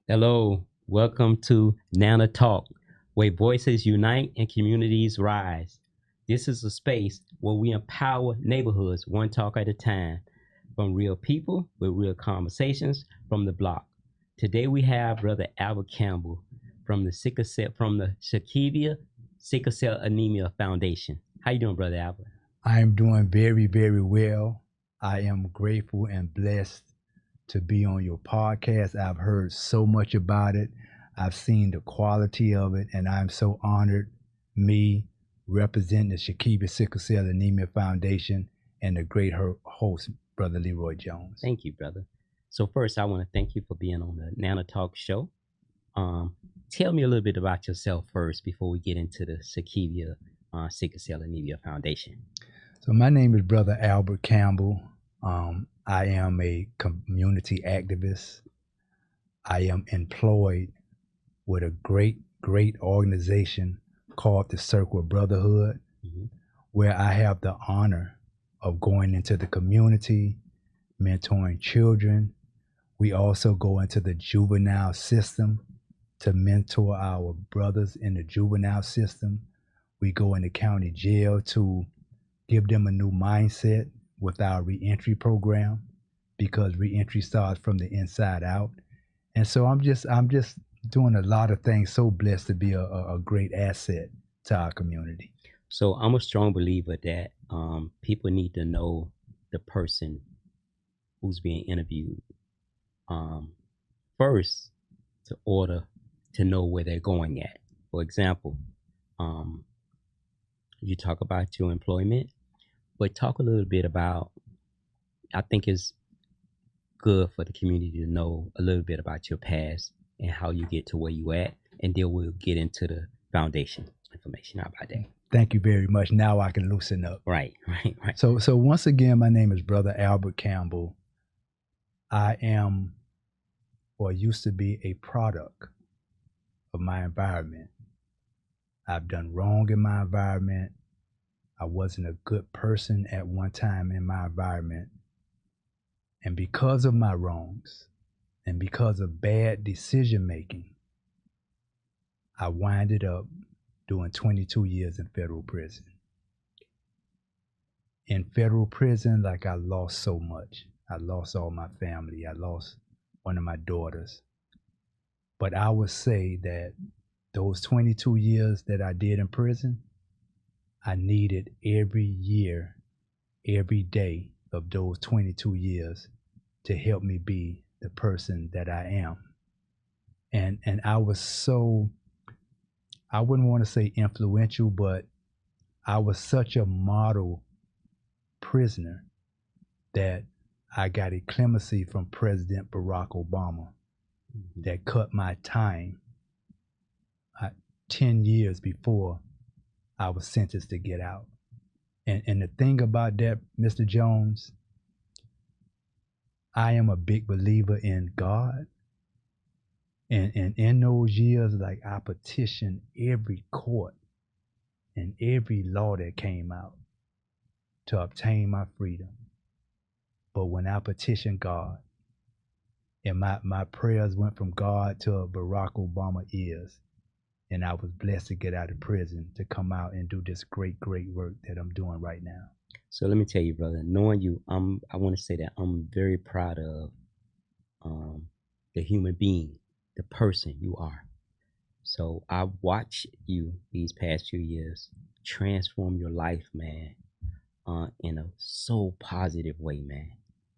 Hello, welcome to Nana Talk, where voices unite and communities rise. This is a space where we empower neighborhoods one talk at a time, from real people with real conversations from the block. Today we have Brother Albert Campbell from the Shakevia Sickle Cell Anemia Foundation. How you doing, Brother Albert? I am doing very, very well. I am grateful and blessed to be on your podcast. I've heard so much about it. I've seen the quality of it, and I'm so honored, me representing the Shakevia Sickle Cell Anemia Foundation and the great host, Brother Leroy Jones. Thank you, brother. So first, I want to thank you for being on the Nana Talk show. Tell me a little bit about yourself first before we get into the Shakevia Sickle Cell Anemia Foundation. So my name is Brother Albert Campbell. I am a community activist. I am employed with a great organization called the Circle of Brotherhood, where I have the honor of going into the community, mentoring children. We also go into the juvenile system to mentor our brothers in the juvenile system. We go into county jail to give them a new mindset with our reentry program, because reentry starts from the inside out. And so I'm just doing a lot of things. So blessed to be a great asset to our community. So I'm a strong believer that people need to know the person who's being interviewed first, to order to know where they're going at. For example, you talk about your employment, but talk a little bit about, I think it's good for the community to know a little bit about your past and how you get to where you at, and then we'll get into the foundation information. How about that? Thank you very much. Now I can loosen up. Right. So once again, my name is Brother Albert Campbell. I am, or used to be, a product of my environment. I've done wrong in my environment. I wasn't a good person at one time in my environment. And because of my wrongs and because of bad decision making, I winded up doing 22 years in federal prison. In federal prison, like, I lost so much. I lost all my family. I lost one of my daughters. But I would say that those 22 years that I did in prison, I needed every year, every day of those 22 years to help me be the person that I am. And I was so, I wouldn't want to say influential, but I was such a model prisoner that I got a clemency from President Barack Obama that cut my time 10 years before I was sentenced to get out. And the thing about that, Mr. Jones, I am a big believer in God. And in those years, like, I petitioned every court and every law that came out to obtain my freedom. But when I petitioned God, and my prayers went from God to Barack Obama's ears, and I was blessed to get out of prison to come out and do this great work that I'm doing right now. So let me tell you, brother, knowing you, I want to say that I'm very proud of the human being, the person you are. So I've watched you these past few years transform your life, man, in a so positive way, man.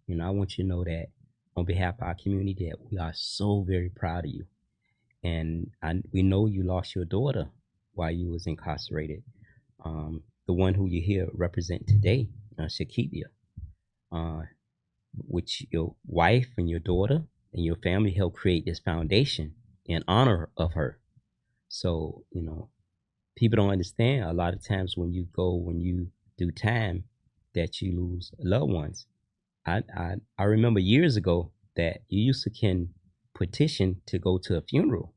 You know, I want you to know that on behalf of our community, that we are so very proud of you. And we know you lost your daughter while you was incarcerated. The one who you here represent today, Shakevia, which your wife and your daughter and your family helped create this foundation in honor of her. So, you know, people don't understand a lot of times when you do time, that you lose loved ones. I remember years ago that you used to can petition to go to a funeral.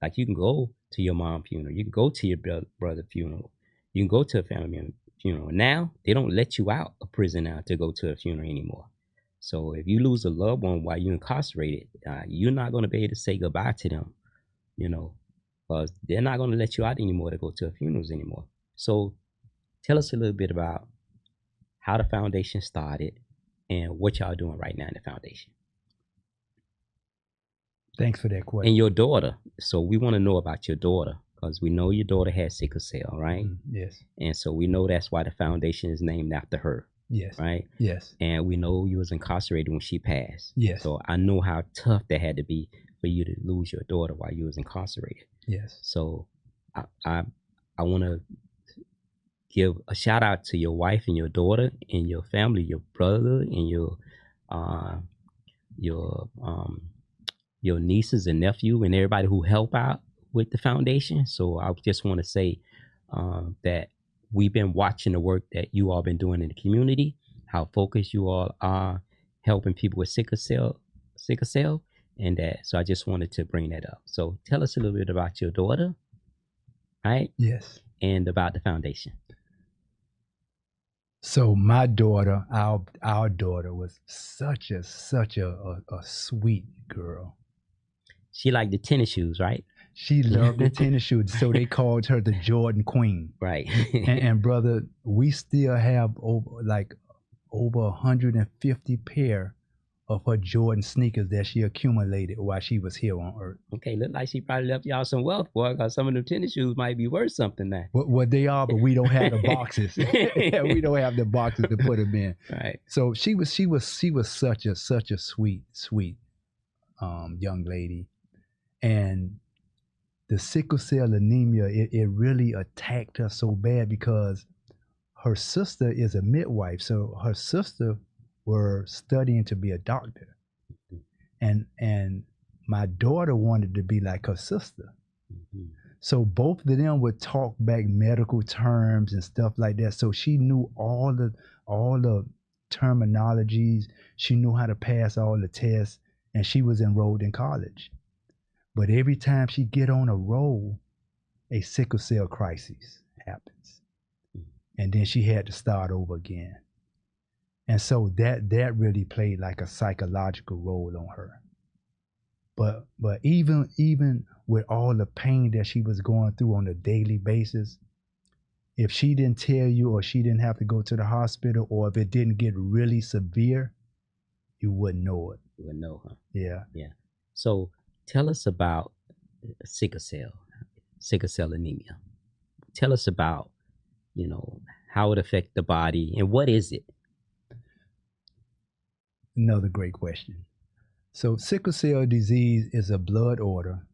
Like, you can go to your mom's funeral, you can go to your brother's funeral, you can go to a family funeral. Now they don't let you out of prison now to go to a funeral anymore. So if you lose a loved one while you're incarcerated, you're not going to be able to say goodbye to them, you know, because they're not going to let you out anymore to go to funerals anymore. So tell us a little bit about how the foundation started and what y'all doing right now in the foundation. Thanks for that question. And your daughter. So we want to know about your daughter because we know your daughter has sickle cell, right? Yes. And so we know that's why the foundation is named after her. Yes. Right? Yes. And we know you was incarcerated when she passed. Yes. So I know how tough that had to be for you to lose your daughter while you was incarcerated. Yes. So I want to give a shout out to your wife and your daughter and your family, your brother and your nieces and nephew and everybody who help out with the foundation. So I just want to say that we've been watching the work that you all been doing in the community, how focused you all are helping people with sickle cell, and that. So I just wanted to bring that up. So tell us a little bit about your daughter, right? Yes. And about the foundation. So my daughter, our daughter, was such a sweet girl. She liked the tennis shoes, right? She loved the tennis shoes, so they called her the Jordan Queen. Right. and brother, we still have over 150 pair of her Jordan sneakers that she accumulated while she was here on Earth. Okay, look like she probably left y'all some wealth, boy, because some of them tennis shoes might be worth something now. Well, they are, but we don't have the boxes. We don't have the boxes to put them in. Right. So she was such a sweet young lady, and the sickle cell anemia, it really attacked her so bad because her sister is a midwife. So her sister were studying to be a doctor. And my daughter wanted to be like her sister. So both of them would talk back medical terms and stuff like that. So she knew all the terminologies. She knew how to pass all the tests, and she was enrolled in college. But every time she get on a roll, a sickle cell crisis happens. And then she had to start over again. And so that really played like a psychological role on her. But even with all the pain that she was going through on a daily basis, if she didn't tell you, or she didn't have to go to the hospital, or if it didn't get really severe, you wouldn't know it. You wouldn't know, huh? Yeah. Yeah. So tell us about sickle cell anemia. Tell us about, how it affects the body and what is it? Another great question. So sickle cell disease is a blood order.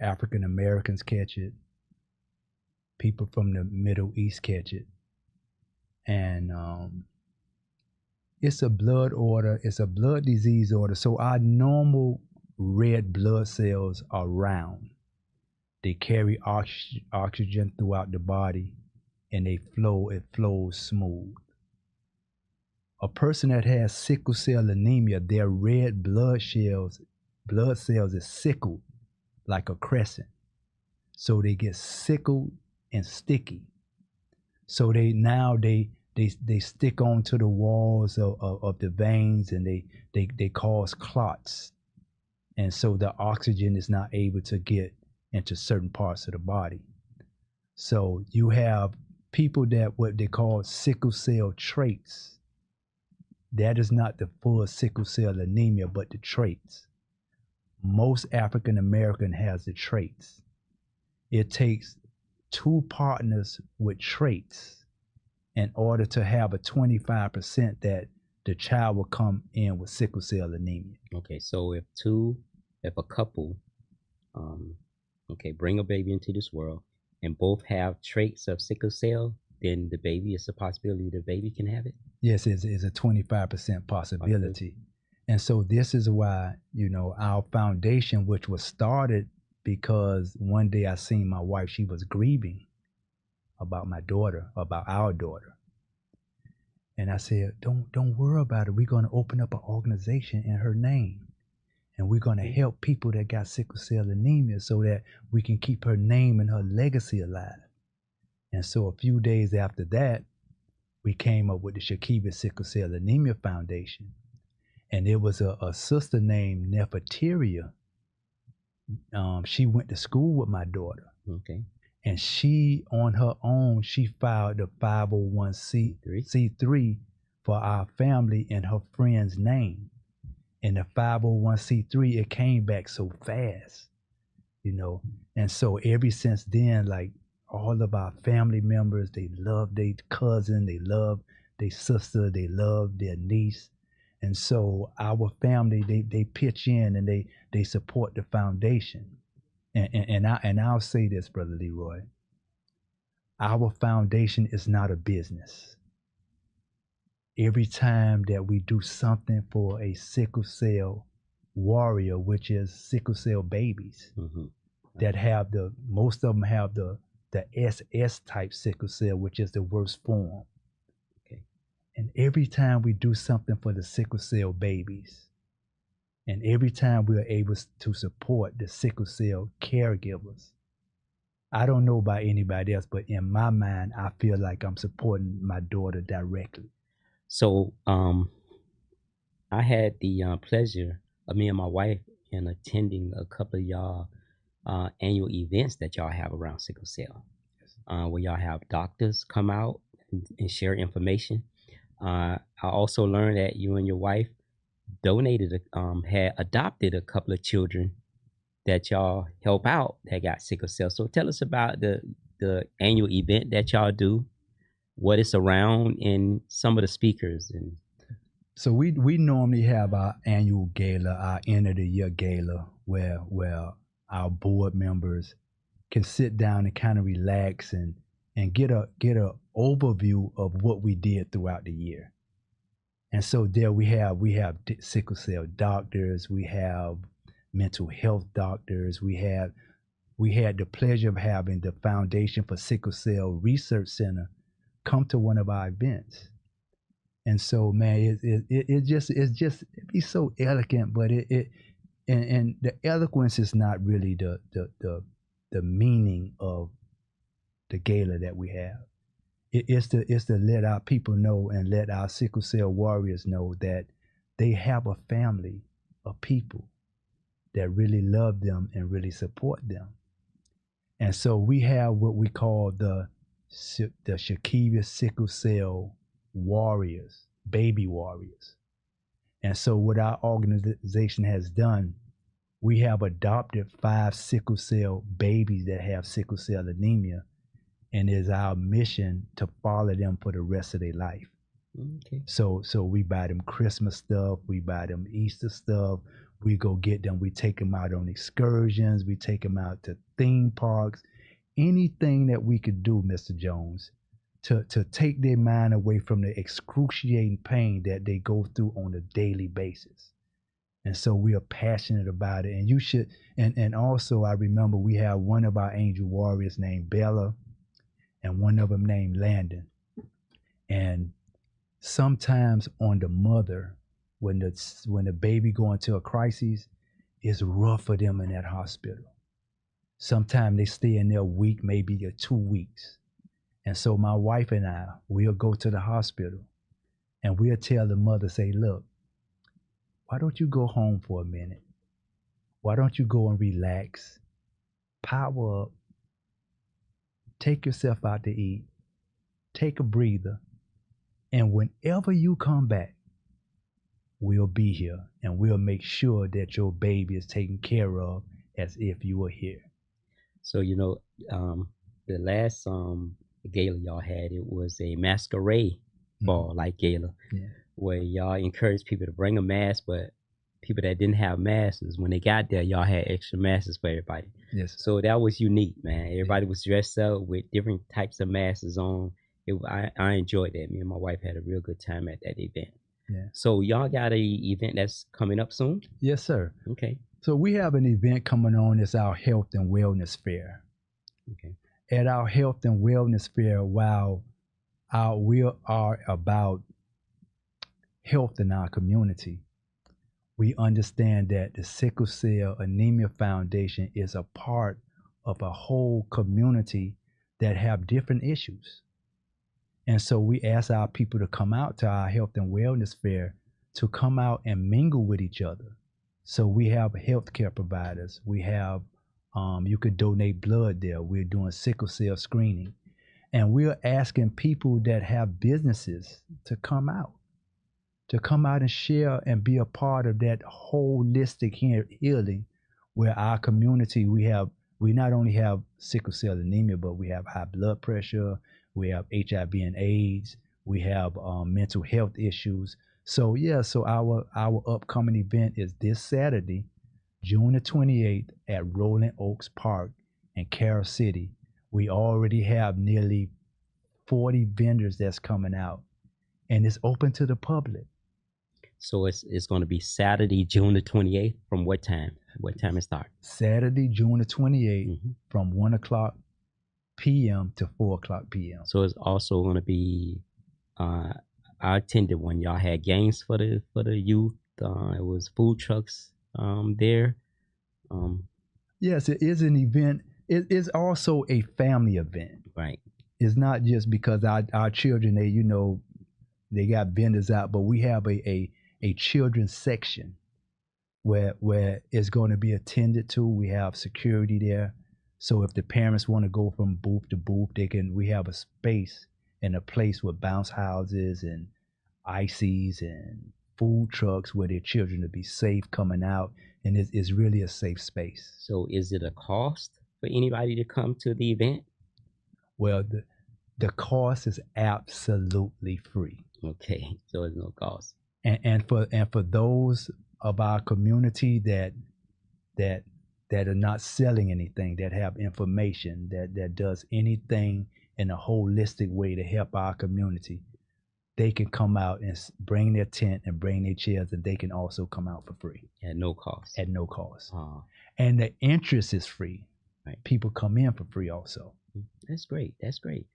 African Americans catch it. People from the Middle East catch it. And it's a blood order. It's a blood disease order. So our normal red blood cells are round. They carry oxygen throughout the body, and it flows smooth. A person that has sickle cell anemia, their red blood cells is sickled like a crescent. So they get sickled and sticky. So they stick onto the walls of the veins, and they cause clots. And so the oxygen is not able to get into certain parts of the body. So you have people that what they call sickle cell traits. That is not the full sickle cell anemia, but the traits. Most African American has the traits. It takes two partners with traits in order to have a 25% that the child will come in with sickle cell anemia. Okay, so if a couple, bring a baby into this world and both have traits of sickle cell, then the baby, it's a possibility the baby can have it? Yes, it's a 25% possibility. And so this is why, our foundation, which was started because one day I seen my wife, she was grieving about our daughter. And I said, don't worry about it. We're going to open up an organization in her name. And we're going to help people that got sickle cell anemia so that we can keep her name and her legacy alive. And so a few days after that, we came up with the Shakevia Sickle Cell Anemia Foundation. And there was a sister named Nefertiria. She went to school with my daughter. Okay. And she, on her own, she filed the 501c3 for our family in her friend's name. And the 501c3, it came back so fast, you know. And so ever since then, like all of our family members, they love their cousin, they love their sister, they love their niece. And so our family, they pitch in and they support the foundation. And I'll say this, Brother Leroy. Our foundation is not a business. Every time that we do something for a sickle cell warrior, which is sickle cell babies, that have most of them have the SS type sickle cell, which is the worst form. Okay. And every time we do something for the sickle cell babies, and every time we are able to support the sickle cell caregivers, I don't know about anybody else, but in my mind, I feel like I'm supporting my daughter directly. So I had the pleasure of me and my wife in attending a couple of y'all annual events that y'all have around sickle cell, where y'all have doctors come out and share information. I also learned that you and your wife had adopted a couple of children that y'all help out that got sickle cell. So tell us about the annual event that y'all do, what it's around, and some of the speakers. And so we normally have our annual gala, our end of the year gala, where our board members can sit down and kind of relax and get a overview of what we did throughout the year. And so there we have sickle cell doctors, we have mental health doctors, we had the pleasure of having the Foundation for Sickle Cell Research Center come to one of our events. And so, man, it'd be so elegant, but and the eloquence is not really the meaning of the gala that we have. It's to let our people know and let our sickle cell warriors know that they have a family of people that really love them and really support them. And so we have what we call the Shakevia Sickle Cell Warriors, baby warriors. And so what our organization has done, we have adopted 5 sickle cell babies that have sickle cell anemia, and it's our mission to follow them for the rest of their life. Okay. So we buy them Christmas stuff, we buy them Easter stuff, we go get them, we take them out on excursions, we take them out to theme parks, anything that we could do, Mr. Jones, to take their mind away from the excruciating pain that they go through on a daily basis. And so we are passionate about it. And you should, and also I remember we have one of our angel warriors named Bella and one of them named Landon. And sometimes on the mother, when the baby go into a crisis, it's rough for them in that hospital. Sometimes they stay in there a week, maybe 2 weeks. And so my wife and I, we'll go to the hospital and we'll tell the mother, say, look, why don't you go home for a minute? Why don't you go and relax, power up, take yourself out to eat, take a breather, and whenever you come back, we'll be here and we'll make sure that your baby is taken care of as if you were here. So, the last gala y'all had, it was a masquerade ball like gala, where y'all encouraged people to bring a mask, but people that didn't have masks, when they got there, y'all had extra masks for everybody. Yes. So that was unique, man. Everybody was dressed up with different types of masks on. I enjoyed that. Me and my wife had a real good time at that event. Yeah. So y'all got a event that's coming up soon? Yes, sir. Okay. So we have an event coming on. It's our Health and Wellness Fair. Okay. At our Health and Wellness Fair, while we are about health in our community, we understand that the Sickle Cell Anemia Foundation is a part of a whole community that have different issues. And so we ask our people to come out to our health and wellness fair to come out and mingle with each other. So we have healthcare providers. We have, you could donate blood there. We're doing sickle cell screening. And we're asking people that have businesses to come out and share and be a part of that holistic healing where our community, we not only have sickle cell anemia, but we have high blood pressure, we have HIV and AIDS, we have mental health issues. So yeah, so our upcoming event is this Saturday, June the 28th at Rolling Oaks Park in Carroll City. We already have nearly 40 vendors that's coming out, and it's open to the public. So it's going to be Saturday, June the 28th. From what time? What time it start? Saturday, June the 28th, from 1 o'clock p.m. to 4 o'clock p.m. So it's also going to be. I attended one. Y'all had games for the youth. It was food trucks there. Yes, it is an event. It is also a family event. Right. It's not just because our children, they got vendors out, but we have a children's section where it's going to be attended to. We have security there. So if the parents want to go from booth to booth, we have a space and a place with bounce houses and ices and food trucks where their children to be safe coming out. And it's really a safe space. So is it a cost for anybody to come to the event? Well, the cost is absolutely free. Okay, so there's no cost. And for those of our community that are not selling anything, that have information, that does anything in a holistic way to help our community, they can come out and bring their tent and bring their chairs, and they can also come out for free. At no cost. At no cost. And the interest is free. Right. People come in for free also. That's great. That's great.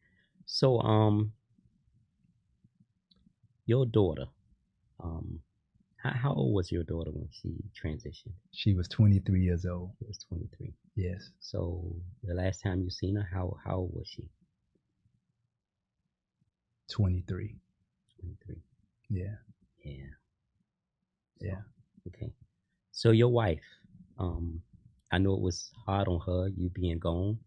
So, your daughter, how old was your daughter when she transitioned? She was 23 years old. She was 23. Yes. So the last time you seen her, how old was she? 23. 23. Yeah. Yeah. So, yeah. Okay. So your wife, I know it was hard on her, you being gone,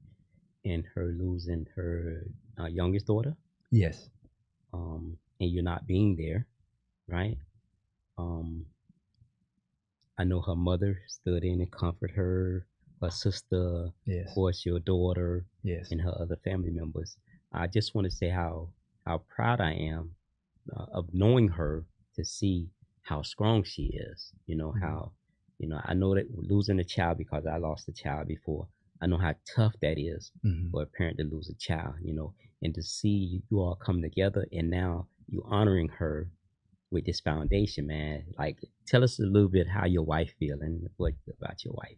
and her losing her youngest daughter. Yes. And you're not being there, right? I know her mother stood in and comforted her, her sister, yes. Of course, your daughter, yes. and her other family members. I just want to say how proud I am of knowing her, to see how strong she is. How, I know that losing a child, because I lost a child before, I know how tough that is for a parent to lose a child, and to see you all come together, and now you honoring her with this foundation, man. Like, tell us a little bit how your wife feel and what about your wife.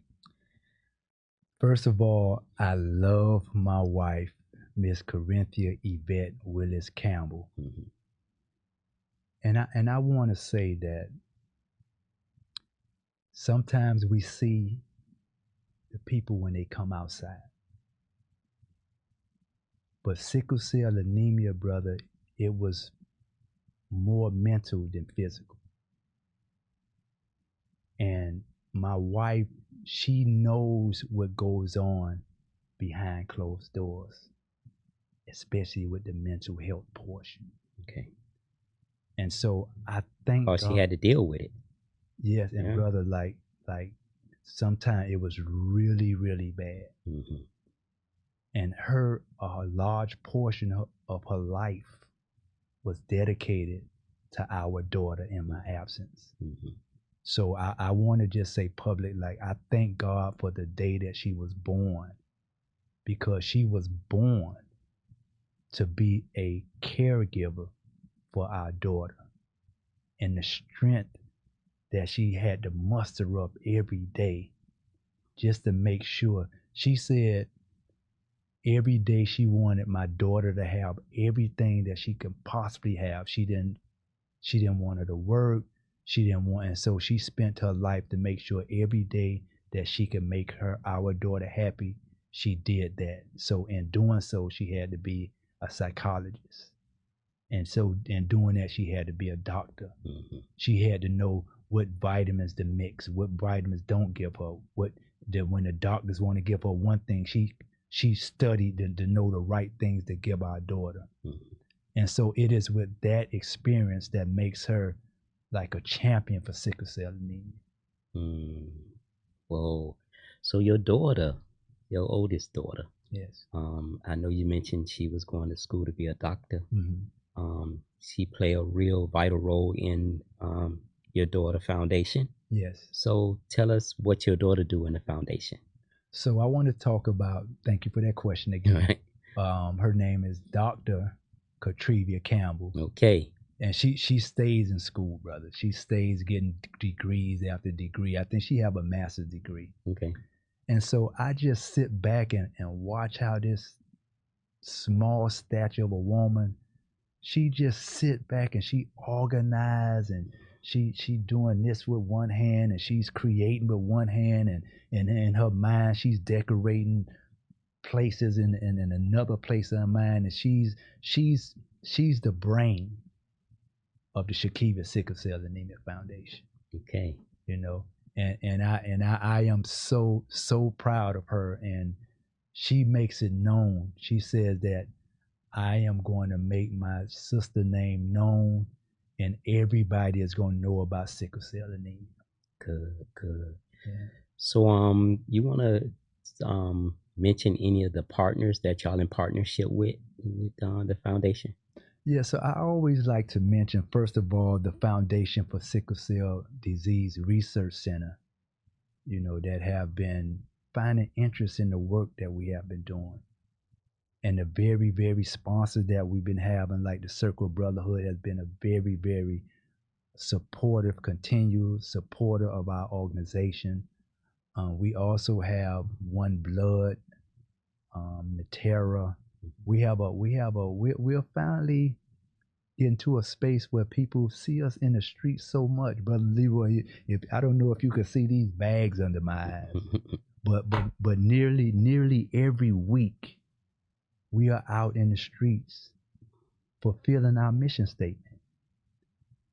First of all, I love my wife, Miss Corinthia Yvette Willis Campbell. And I want to say that sometimes we see the people when they come outside. But sickle cell anemia, brother, it was more mental than physical. And my wife, she knows what goes on behind closed doors, especially with the mental health portion. Okay. And so I think she had to deal with it. Yes, and brother, like sometimes it was really, really bad. And a large portion of her life was dedicated to our daughter in my absence. So I want to just say public, like, I thank God for the day that she was born, because she was born to be a caregiver for our daughter, and the strength that she had to muster up every day just to make sure. She said every day she wanted my daughter to have everything that she could possibly have. She didn't want her to work. She didn't want, and so she spent her life to make sure every day that she could make our daughter happy, she did that. So in doing so, she had to be a psychologist. And so, in doing that, she had to be a doctor. Mm-hmm. She had to know what vitamins to mix, what vitamins don't give her, what that when the doctors want to give her one thing, she studied to know the right things to give our daughter. Mm-hmm. And so it is with that experience that makes her like a champion for sickle cell anemia. Mm. Well, so your daughter, your oldest daughter, Yes. I know you mentioned she was going to school to be a doctor. Mm-hmm. She played a real vital role in your daughter foundation. Yes. So tell us what your daughter do in the foundation. So I want to talk about. Thank you for that question again. Right. Her name is Dr. Shakevia Campbell. Okay. And she stays in school, brother. She stays getting degrees after degree. I think she have a master's degree. Okay. And so I just sit back and watch how this small stature of a woman, she just sit back and she organize and she doing this with one hand and she's creating with one hand and in her mind she's decorating places in another place in her mind and she's the brain of the Shakevia Sickle Cell Anemia Foundation. Okay. You know, and I am so proud of her, and she makes it known. She says that I am going to make my sister name known, and everybody is going to know about sickle cell anemia. Good. Good. Yeah. So you want to mention any of the partners that y'all in partnership with the foundation? Yeah, so I always like to mention, first of all, the Foundation for Sickle Cell Disease Research Center, you know, that have been finding interest in the work that we have been doing. And the very, very sponsors that we've been having, like the Circle Brotherhood, has been a very, very supportive, continued supporter of our organization. We also have One Blood, Natera. We're finally into a space where people see us in the street so much, brother Leroy. If I don't know if you can see these bags under my eyes, but nearly every week we are out in the streets fulfilling our mission statement.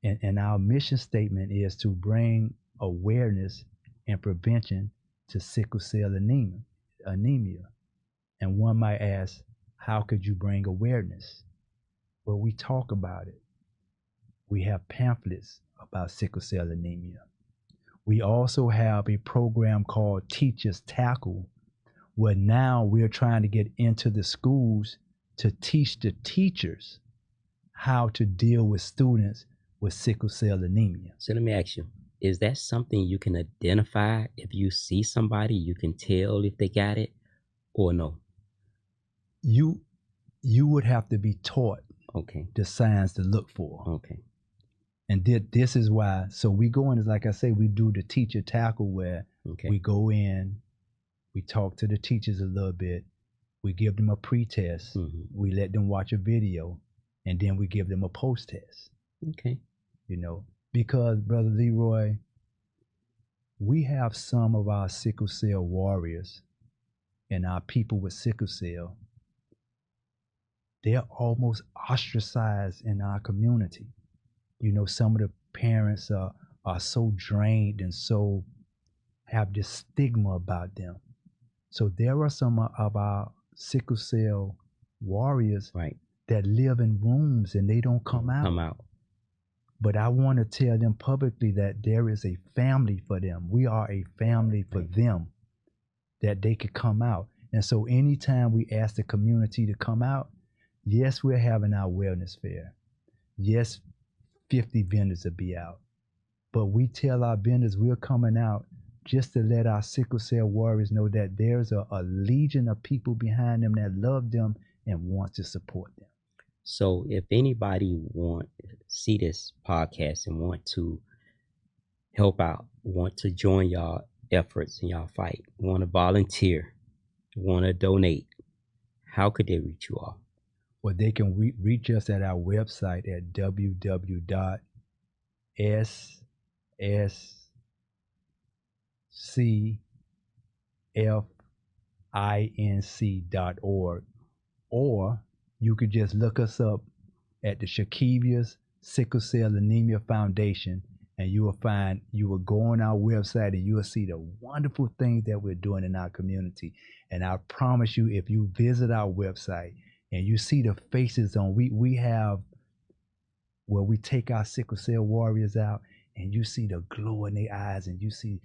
And our mission statement is to bring awareness and prevention to sickle cell anemia. And one might ask, how could you bring awareness? Well, we talk about it. We have pamphlets about sickle cell anemia. We also have a program called Teachers Tackle, where now we're trying to get into the schools to teach the teachers how to deal with students with sickle cell anemia. So let me ask you, is that something you can identify? If you see somebody, you can tell if they got it or no? You would have to be taught Okay. the signs to look for. Okay. And this is why, so we go in, like I say, we do the teacher tackle where we go in, we talk to the teachers a little bit, we give them a pre-test, we let them watch a video, and then we give them a post-test. Okay. You know, because, Brother Leroy, we have some of our sickle cell warriors and our people with sickle cell, they're almost ostracized in our community. You know, some of the parents are so drained and so have this stigma about them. So there are some of our sickle cell warriors that live in rooms and they don't come out. But I want to tell them publicly that there is a family for them. We are a family for them, that they could come out. And so anytime we ask the community to come out, yes, we're having our wellness fair. Yes, 50 vendors will be out. But we tell our vendors we're coming out just to let our sickle cell warriors know that there's a legion of people behind them that love them and want to support them. So if anybody see this podcast and want to help out, want to join y'all efforts in y'all fight, want to volunteer, want to donate, how could they reach you all? Well, they can reach us at our website at www.sscfinc.org, or you could just look us up at the Shakevia's Sickle Cell Anemia Foundation, and you will go on our website and you will see the wonderful things that we're doing in our community. And I promise you, if you visit our website and you see the faces on, we have where we take our sickle cell warriors out, and you see the glow in their eyes, and you see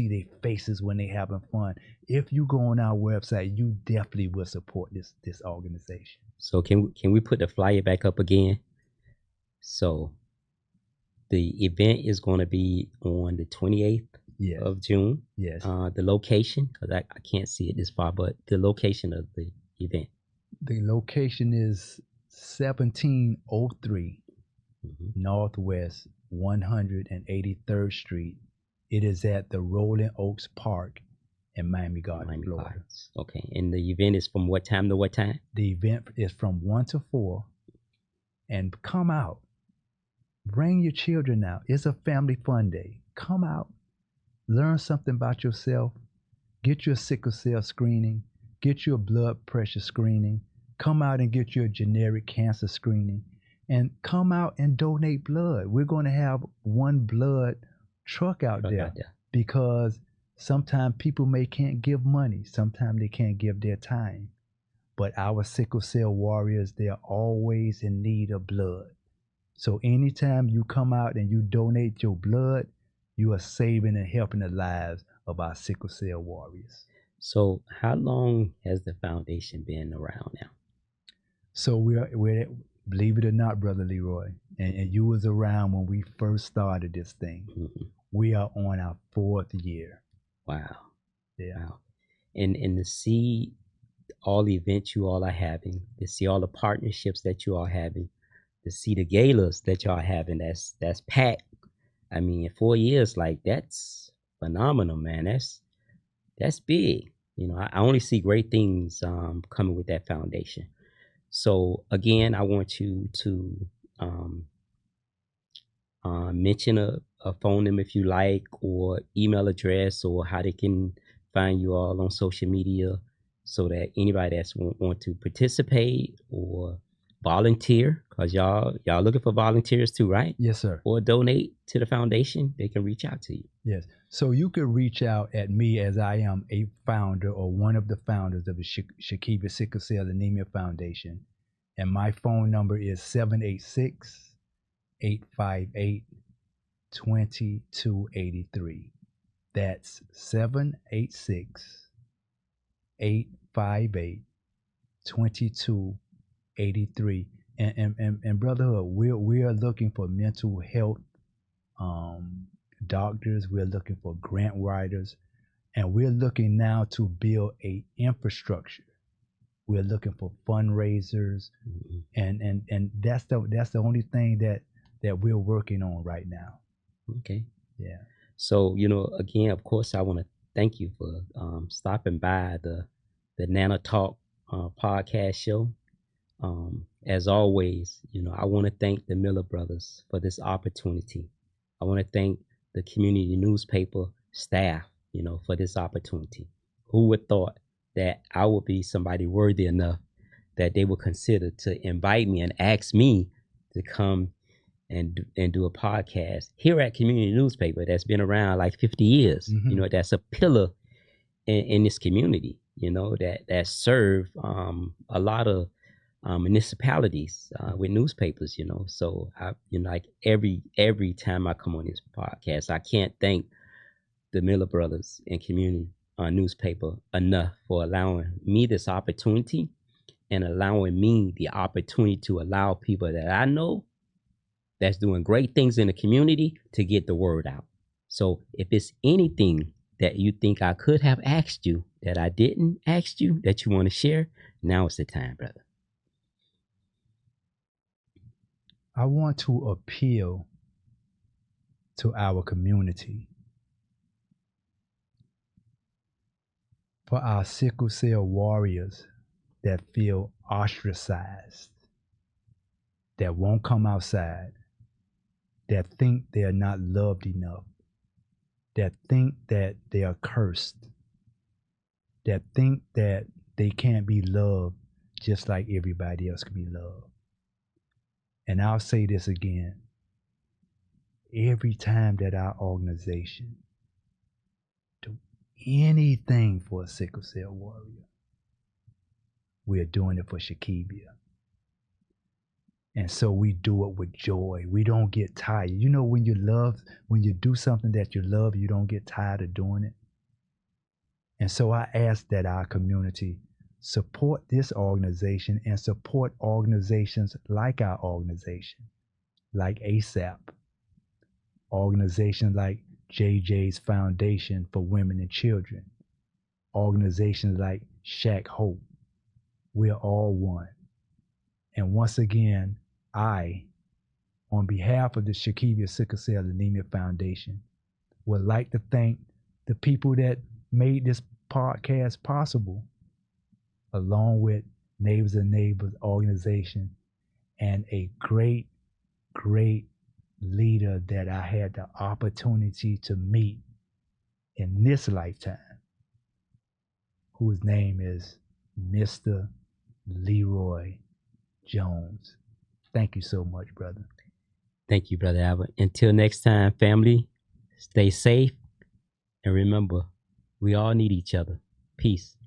their faces when they having fun. If you go on our website, you definitely will support this organization. So can we put the flyer back up again? So the event is going to be on the 28th Yes. of June. Yes. The location, because I can't see it this far, but the location of the event. The location is 1703 Northwest 183rd Street. It is at the Rolling Oaks Park in Miami-Dade, Florida. Okay, and the event is from what time to what time? The event is from 1 to 4, and come out. Bring your children out. It's a family fun day. Come out, learn something about yourself, get your sickle cell screening, get your blood pressure screening, come out and get your generic cancer screening, and come out and donate blood. We're going to have one blood truck out there because sometimes people can't give money. Sometimes they can't give their time. But our sickle cell warriors, they're always in need of blood. So anytime you come out and you donate your blood, you are saving and helping the lives of our sickle cell warriors. So how long has the foundation been around now? So we're believe it or not, Brother Leroy, and you was around when we first started this thing. Mm-hmm. We are on our 4th year. Wow. Yeah. Wow. And to see all the events you all are having, to see all the partnerships that you are having, to see the galas that y'all having, that's packed. I mean, in 4 years, like, that's phenomenal, man. That's big. You know, I only see great things coming with that foundation. So again, I want you to mention a phone number if you like, or email address, or how they can find you all on social media, so that anybody that's want to participate or volunteer, because y'all looking for volunteers too, right? Yes, sir. Or donate to the foundation, they can reach out to you. Yes. So you can reach out at me, as I am a founder or one of the founders of the Shakevia Sickle Cell Anemia Foundation. And my phone number is 786-858-2283. That's 786-858-2283. And brotherhood, we are looking for mental health doctors. We're looking for grant writers, and we're looking now to build a infrastructure. We're looking for fundraisers, and that's the only thing that we're working on right now. Okay. Yeah. So, you know, again, of course, I want to thank you for stopping by the Nana Talk podcast show. As always, you know, I want to thank the Miller brothers for this opportunity. I want to thank the community newspaper staff, you know, for this opportunity. Who would thought that I would be somebody worthy enough that they would consider to invite me and ask me to come and do a podcast here at community newspaper that's been around like 50 years. Mm-hmm. You know, that's a pillar in this community, you know, that serve a lot of municipalities with newspapers, you know. So you know, like every time I come on this podcast, I can't thank the Miller brothers and community newspaper enough for allowing me this opportunity, and allowing me the opportunity to allow people that I know that's doing great things in the community to get the word out. So if it's anything that you think I could have asked you that I didn't ask you that you want to share, now is the time, brother. I want to appeal to our community for our sickle cell warriors that feel ostracized, that won't come outside, that think they're not loved enough, that think that they are cursed, that think that they can't be loved just like everybody else can be loved. And I'll say this again. Every time that our organization do anything for a sickle cell warrior, we're doing it for Shakevia. And so we do it with joy. We don't get tired. You know, when you do something that you love, you don't get tired of doing it. And so I ask that our community support this organization and support organizations like our organization, like ASAP, organizations like JJ's Foundation for Women and Children, organizations like Shack Hope. We're all one. And once again, I, on behalf of the Shakevia Sickle Cell Anemia Foundation, would like to thank the people that made this podcast possible, along with Neighbors and Neighbors organization and a great, great leader that I had the opportunity to meet in this lifetime, whose name is Mr. Leroy Jones. Thank you so much, brother. Thank you, Brother Albert. Until next time, family, stay safe. And remember, we all need each other. Peace.